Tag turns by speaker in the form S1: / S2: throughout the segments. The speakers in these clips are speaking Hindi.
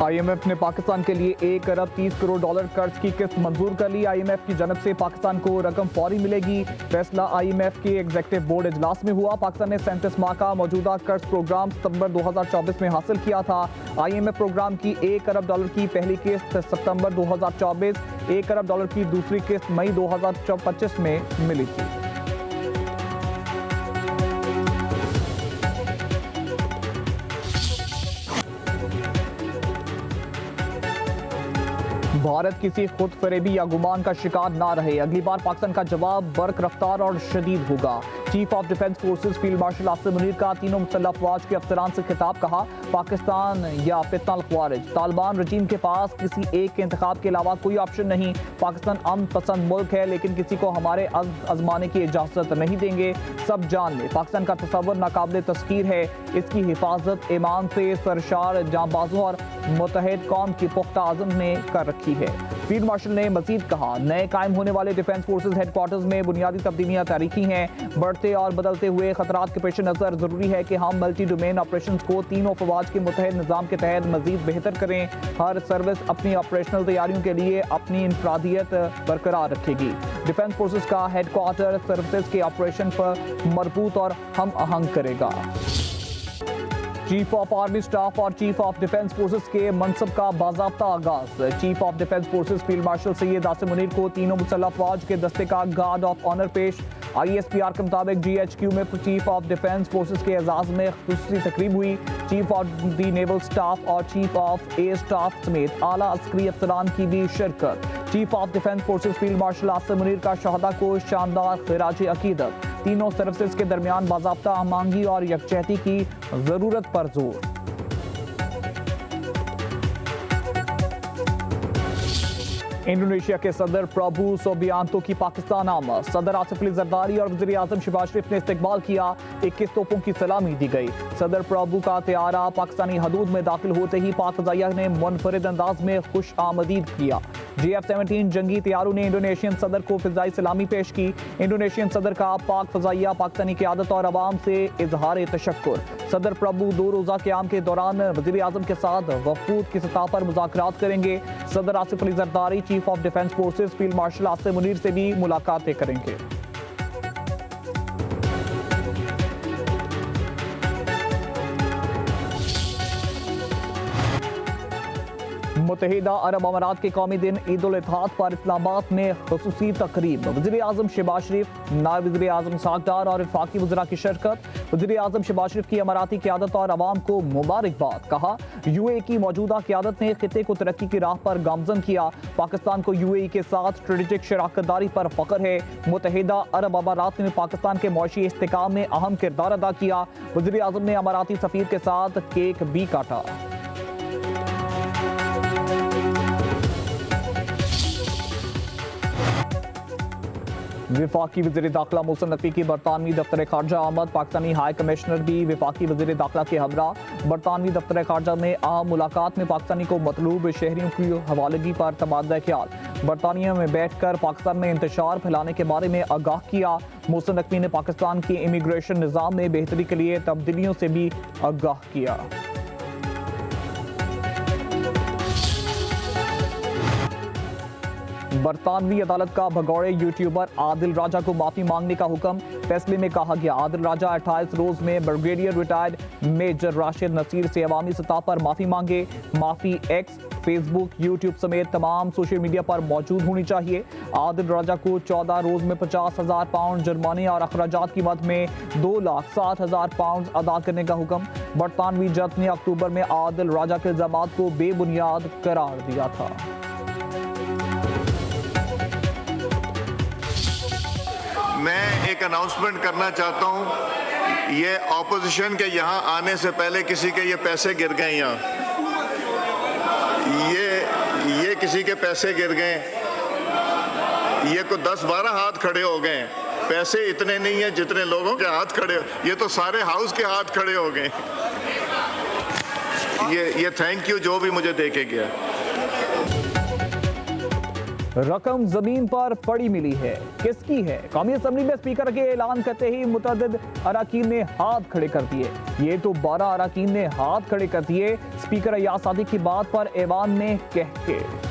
S1: आईएमएफ ने पाकिस्तान के लिए 1 अरब 30 करोड़ डॉलर कर्ज की किस्त मंजूर कर ली। आईएमएफ की जानब से पाकिस्तान को रकम फौरी मिलेगी। फैसला आईएमएफ के एग्जीक्यूटिव बोर्ड इजलास में हुआ। पाकिस्तान ने 37 माह का मौजूदा कर्ज प्रोग्राम सितंबर 2024 में हासिल किया था। आईएमएफ प्रोग्राम की 1 अरब डॉलर की पहली किस्त सितंबर 2024, 1 अरब डॉलर की दूसरी किस्त मई 2025 में मिली थी। भारत किसी खुद फरेबी या गुमान का शिकार ना रहे। अगली बार पाकिस्तान का जवाब बर्क रफ्तार और शदीद होगा। Chief of defence forces field marshal Asim Munir का तीनों मुसल्लह अफवाज के अफसरान से खिताब। कहा, पाकिस्तान या फितना ख्वारिज तालिबान रजीम के पास किसी एक के इंतखाब के अलावा कोई ऑप्शन नहीं। पाकिस्तान अमन पसंद मुल्क है, लेकिन किसी को हमारे आजमाने की इजाजत नहीं देंगे। सब जान ले, पाकिस्तान का तस्वर नाकाबिल तस्कीर है। इसकी हिफाजत ईमान से सरशार जांबाजों और मुत्तहिद कौम की पुख्ता आज़म ने कर रखी है। फील्ड मार्शल ने मजीद कहा, नए कायम होने वाले डिफेंस फोर्सेज हेडक्वार्टर्स में बुनियादी तब्दीलियां तारीखी हैं। बढ़ते और बदलते हुए खतरात के पेश नज़र जरूरी है कि हम मल्टी डोमेन ऑपरेशन को तीनों फवाज के मुत्तहिद निज़ाम के तहत मजीद बेहतर करें। हर सर्विस अपनी ऑपरेशनल तैयारियों के लिए अपनी इंफरादियत बरकरार रखेगी। डिफेंस फोर्सेज का हेडक्वार्टर सर्विसेज के ऑपरेशन पर मरबूत और हम आहंग करेगा। चीफ ऑफ आर्मी स्टाफ और चीफ ऑफ डिफेंस फोर्सेस के मनसब का बाज़ाब्ता आगाज। Chief of defence forces field marshal Syed Asim Munir को तीनों मुसल्लह अफवाज के दस्ते का गार्ड ऑफ ऑनर पेश। ISPR के मुताबिक GHQ में चीफ ऑफ डिफेंस फोर्सेस के एजाज में खुसूसी तकरीब हुई। Chief of the naval staff और चीफ ऑफ एयर स्टाफ समेत आला अस्करी अफसरान की भी शिरकत। Chief of defence forces field marshal Asim Munir का शहदा को शानदार खिराज अकीदत। तीनों सर्विसेज के दरमियान बाज़ाब्ता हमआहंगी और यकजहती की जरूरत पर जोर। इंडोनेशिया के सदर प्रभु सुबियांतो की पाकिस्तान आमद। सदर आसिफ अली जरदारी और वज़ीर आज़म शहबाज शरीफ ने इस्तकबाल किया। 21 तोपों की सलामी दी गई। सदर प्रभु का तैयारा पाकिस्तानी हदूद में दाखिल होते ही पाक फ़ज़ाइया ने मुनफरिद अंदाज में खुश आमदीद किया। JF-17 जंगी तैयारों ने इंडोनेशियन सदर को फ़िज़ाई सलामी पेश की। इंडोनेशियन सदर का पाक फ़ज़ाइया पाकिस्तानी क़यादत और अवाम से इजहार तशक्कुर। सदर प्रभु 2 रोज़ा क़याम के दौरान वज़ीर आज़म के साथ वफ़ूद की सतह पर मुज़ाकरात करेंगे। सदर Asif Ali Zardari chief of defence forces field marshal Asim Munir से भी मुलाकातें करेंगे। मुत्तहिदा अरब अमारात के कौमी दिन ईद उल अज़हा पर इस्लामाबाद में खुसूसी तकरीब। वज़ीर आज़म शहबाज शरीफ, नायब वज़ीर आज़म इसहाक़ डार और वफाकी वज़रा की शिरकत। वज़ीर आज़म शहबाज शरीफ की अमाराती क़यादत और अवाम को मुबारकबाद। कहा, UAE की मौजूदा क़यादत ने खित्ते को तरक्की की राह पर गामज़न किया। पाकिस्तान को UAE के साथ स्ट्रेटेजिक शराकतदारी पर फ़ख्र है। मुत्तहिदा अरब अमारात ने पाकिस्तान के मौशी इस्तेहकाम में अहम किरदार अदा किया। वज़ीर आज़म ने अमाराती सफ़ीर के साथ केक भी काटा। विफाकी वज़ीर दाखिला मोहसिन नकवी की बरतानवी दफ्तर खारजा आमद। पाकिस्तानी हाई कमिश्नर भी विफाकी वज़ीर दाखिला के हमरा। बरतानवी दफ्तर खारजा में अहम मुलाकात में पाकिस्तानी को मतलूब शहरियों की हवालगी पर तबादला ख्याल। बरतानिया में बैठकर पाकिस्तान में इंतशार फैलाने के बारे में आगाह किया। मोहसिन नकवी ने पाकिस्तान के इमिग्रेशन निज़ाम में बेहतरी के लिए तब्दीलियों से भी आगाह किया। बरतानवी अदालत का भगौड़े यूट्यूबर आदिल राजा को माफी मांगने का हुक्म। फैसले में कहा गया, आदिल राजा 28 रोज में brigadier retired major Rashid Naseer से अवामी सतह पर माफी मांगे। माफी एक्स, फेसबुक, यूट्यूब समेत तमाम सोशल मीडिया पर मौजूद होनी चाहिए। आदिल राजा को 14 रोज में 50,000 पाउंड जुर्माने और अखराजात की मद में 2,60,000 पाउंड अदा करने का हुक्म। बरतानवी जज ने अक्टूबर में आदिल राजा के इल्जामात को बेबुनियाद करार दिया था।
S2: मैं एक अनाउंसमेंट करना चाहता हूँ, ये ऑपोजिशन के यहाँ आने से पहले किसी के ये पैसे गिर गए, यहाँ ये किसी के पैसे गिर गए, ये को 10-12 हाथ खड़े हो गए। पैसे इतने नहीं हैं जितने लोगों के हाथ खड़े, ये तो सारे हाउस के हाथ खड़े हो गए। ये थैंक यू जो भी मुझे दे के गया।
S1: रकम जमीन पर पड़ी मिली है, किसकी है? कौमी असेंबली में स्पीकर के ऐलान करते ही मुतअद्दिद अराकीन ने हाथ खड़े कर दिए। ये तो 12 अराकीन ने हाथ खड़े कर दिए स्पीकर अय्याज सादिक की बात पर ऐवान में कह के।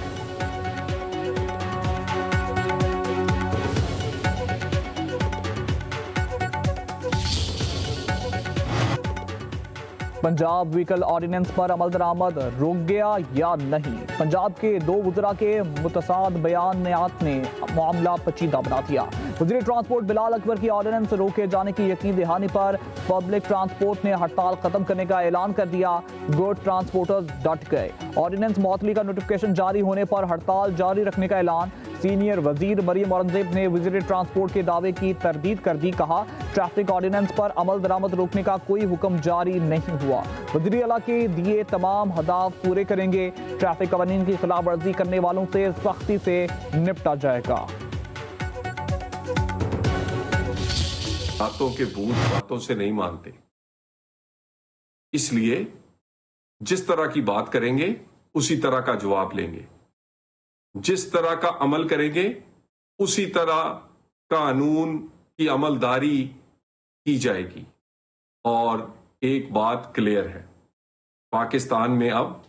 S1: पंजाब व्हीकल ऑर्डिनेंस पर अमल दरामद रुक गया या नहीं? पंजाब के 2 वज़रा के मुतसाद बयानियात ने मामला पेचीदा बना दिया। वज़ीर ट्रांसपोर्ट बिलाल अकबर की ऑर्डिनेंस रोके जाने की यकीन दहानी पर पब्लिक ट्रांसपोर्ट ने हड़ताल खत्म करने का ऐलान कर दिया। गुड ट्रांसपोर्टर्स डट गए। ऑर्डिनेंस मुअत्तली का नोटिफिकेशन जारी होने पर हड़ताल जारी रखने का ऐलान। सीनियर वजीर मरियम औरंगजेब ने वज़ीर ट्रांसपोर्ट के दावे की तरदीद कर दी। कहा, ट्रैफिक ऑर्डिनेंस पर अमल दरामद रोकने का कोई हुक्म जारी नहीं हुआ। वज़ीर आला के दिए तमाम हदाफ पूरे करेंगे। ट्रैफिक कवानीन की खिलाफ वर्जी करने वालों से सख्ती से निपटा जाएगा।
S3: बातों के भूत बातों से नहीं मानते, इसलिए जिस तरह की बात करेंगे उसी तरह का जवाब लेंगे। जिस तरह का अमल करेंगे उसी तरह कानून की अमलदारी की जाएगी। और एक बात क्लियर है, पाकिस्तान में अब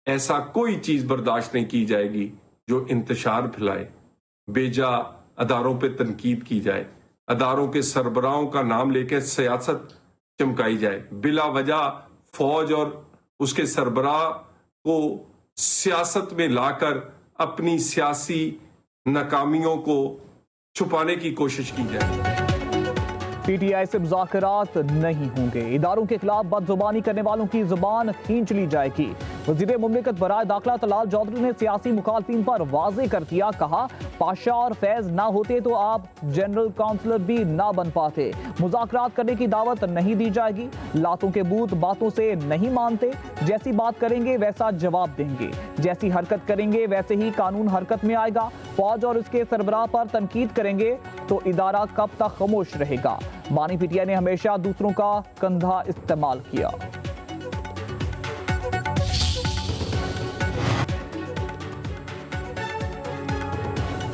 S3: ऐसा कोई चीज बर्दाश्त नहीं की जाएगी जो इंतशार फैलाए, बेजा अदारों पे तनकीद की जाए, अदारों के सरबराहों का नाम लेकर सियासत चमकाई जाए, बिला वजह फौज और उसके सरबराह को सियासत में लाकर अपनी सियासी नाकामियों को छुपाने की कोशिश की जाए।
S1: पीटीआई से मुज़ाकरात नहीं होंगे। इदारों के खिलाफ बदजुबानी करने वालों की जुबान खींच ली जाएगी। वज़ीर मुमलिकत बराए दाखिला तलाल चौधरी ने सियासी मुखालफिन पर वाज़े कर दिया। कहा, पाशा और फैज ना होते तो आप जनरल काउंसलर भी ना बन पाते। मुज़ाकरात करने की दावत नहीं दी जाएगी। लातों के बूत बातों से नहीं मानते। जैसी बात करेंगे वैसा जवाब देंगे, जैसी हरकत करेंगे वैसे ही कानून हरकत में आएगा। फौज और उसके सरबराह पर तनकीद करेंगे तो इदारा कब तक खामोश रहेगा? बानी पीटीआई ने हमेशा दूसरों का कंधा इस्तेमाल किया।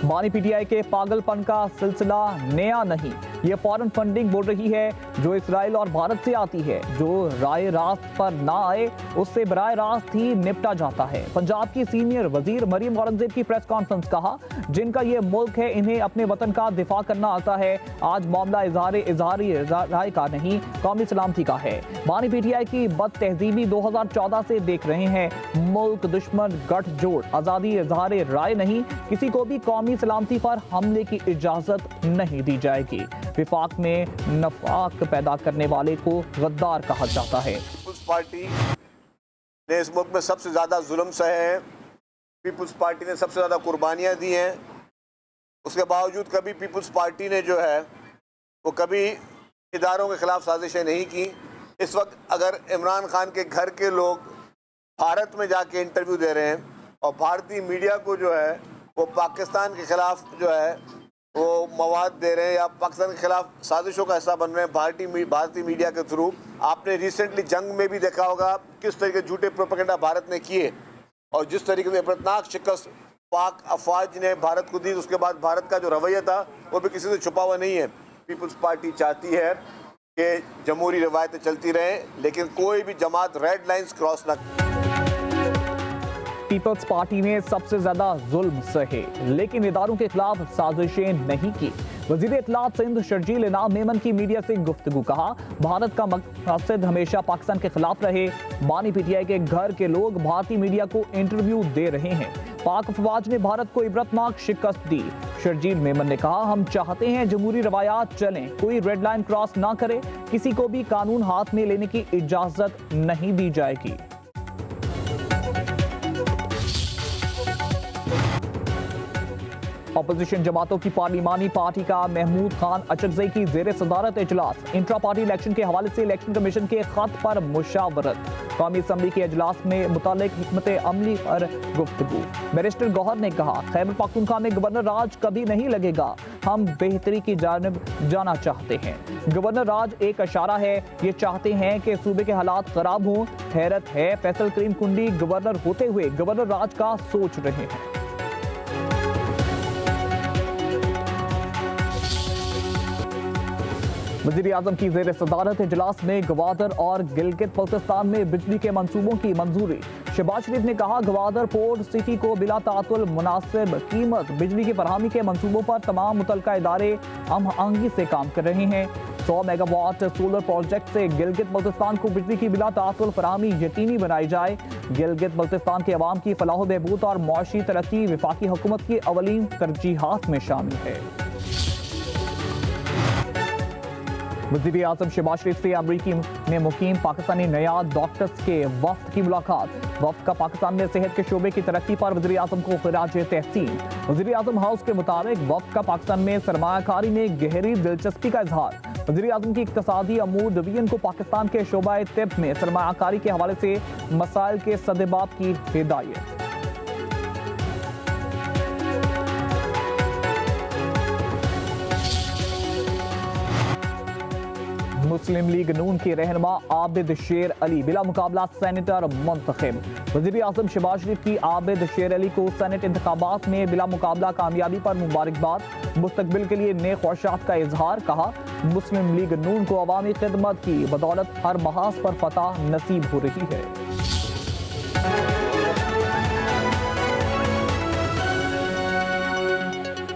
S1: बानी पीटीआई के पागलपन का सिलसिला नया नहीं। ये फॉरेन फंडिंग बोल रही है जो इसराइल और भारत से आती है। जो राय रास्त पर ना आए उससे बराए रास्त ही निपटा जाता है। पंजाब की सीनियर वजीर मरियम औरंगजेब की प्रेस कॉन्फ्रेंस। कहा, जिनका ये मुल्क है इन्हें अपने वतन का दिफा करना आता है। आज मामला इजहारी राय का नहीं, कौमी सलामती का है। बानी पीटीआई की बद तहजीबी 2014 से देख रहे हैं। मुल्क दुश्मन गठजोड़, आज़ादी इजहार राय नहीं। किसी को भी कौमी सलामती पर हमले की इजाजत नहीं दी जाएगी। विफाक में नफाक पैदा करने वाले को गद्दार कहा जाता है।
S4: पीपुल्स पार्टी ने इस मुल्क में सबसे ज़्यादा जुल्म सहे हैं। पीपुल्स पार्टी ने सबसे ज़्यादा कुर्बानियाँ दी हैं। उसके बावजूद कभी पीपुल्स पार्टी ने जो है वो कभी इदारों के ख़िलाफ़ साजिशें नहीं की। इस वक्त अगर इमरान खान के घर के लोग भारत में जाके इंटरव्यू दे रहे हैं और भारतीय मीडिया को जो है वो पाकिस्तान के ख़िलाफ़ जो है वो मवाद दे रहे हैं या पाकिस्तान के खिलाफ साजिशों का हिस्सा बन रहे हैं भारतीय मीडिया के थ्रू। आपने रिसेंटली जंग में भी देखा होगा किस तरीके झूठे प्रोपेगेंडा भारत ने किए और जिस तरीके से इबरतनाक शिकस्त पाक अफवाज ने भारत को दी। उसके बाद भारत का जो रवैया था वो भी किसी से छुपा हुआ नहीं है। पीपुल्स पार्टी चाहती है कि जमहूरी रिवायतें चलती रहें, लेकिन कोई भी जमात रेड लाइन्स क्रॉस न।
S1: पीपल्स पार्टी ने सबसे ज्यादा जुल्म सहे लेकिन इदारों के खिलाफ साजिशें नहीं की। वजीर इत्तलात सिंध शर्जील इनाम मेमन की मीडिया से गुफ्तगू। कहा, भारत का मकसद हमेशा पाकिस्तान के खिलाफ रहे। बानी पीटीआई के घर के लोग भारतीय मीडिया को इंटरव्यू दे रहे हैं। पाक अफवाज ने भारत को इबरतनाक शिकस्त दी। शर्जील मेमन ने कहा, हम चाहते हैं जमहूरी रवायात चलें, कोई रेड लाइन क्रॉस ना करे। किसी को भी कानून हाथ में लेने की इजाजत नहीं दी जाएगी। अपोजिशन जमातों की पार्लिमानी पार्टी का महमूद खान अचकजई की जेर सदारत इजलास। इंट्रा पार्टी इलेक्शन के हवाले से इलेक्शन कमीशन के खत पर मुशावरत। कौमी असम्बली के इजलास में मुतालिक हिकमत अमली पर गुफ्तगू। बैरिस्टर गौहर ने कहा, खैबर पख्तूनख्वा में गवर्नर राज कभी नहीं लगेगा, हम बेहतरी की जानिब जाना चाहते हैं। गवर्नर राज एक इशारा है, ये चाहते हैं कि सूबे के हालात खराब हों। हैरत है, फैसल करीम कुंडी गवर्नर होते हुए गवर्नर राज का सोच रहे हैं। वज़ीर आज़म की ज़ेर सदारत इजलास में गवादर और गिलगित बल्तिस्तान में बिजली के मंसूबों की मंजूरी। शहबाज शरीफ ने कहा, गवादर पोर्ट सिटी को बिला तातुल मुनासिब कीमत बिजली की फरहमी के मंसूबों पर तमाम मुतल्लिका इदारे हम आहंगी से काम कर रहे हैं। 100 मेगावाट सोलर प्रोजेक्ट से गिलगित बल्तिस्तान को बिजली की बिला तातुल फरहमी यकीनी बनाई जाए। गिलगित बल्तिस्तान के अवाम की फलाह बहबूद और मुआशी तरक्की वफाकी हुकूमत की अवलीन तरजीहात में शामिल है। वज़ीर आज़म शहबाज शरीफ से अमरीकी में मुकीम पाकिस्तानी नया डॉक्टर्स के वफ्द की मुलाकात। वफ्द का पाकिस्तान में सेहत के शोबे की तरक्की पर वज़ीर आज़म को खिराज तहसीन। वज़ीर आज़म हाउस के मुताबिक वफ्द का पाकिस्तान में सरमायाकारी में गहरी दिलचस्पी का इजहार। वज़ीर आज़म की इक़्तिसादी अमूर डिवीजन को पाकिस्तान के शोबा तिब में सरमायाकारी के हवाले से मसाइल के सदेबाब की हिदायत। मुस्लिम लीग नून के रहनुमा आबिद शेर अली बिला मुकाबला सेनेटर मुंतखब। वज़ीर आज़म शहबाज शरीफ की आबिद शेर अली को सेनेट इंतखाबात में बिला मुकाबला कामयाबी पर मुबारकबाद। मुस्तकबिल के लिए नेक ख्वाहिशात का इजहार। कहा, मुस्लिम लीग नून को अवामी खिदमत की बदौलत हर महाज पर फतह नसीब हो रही है।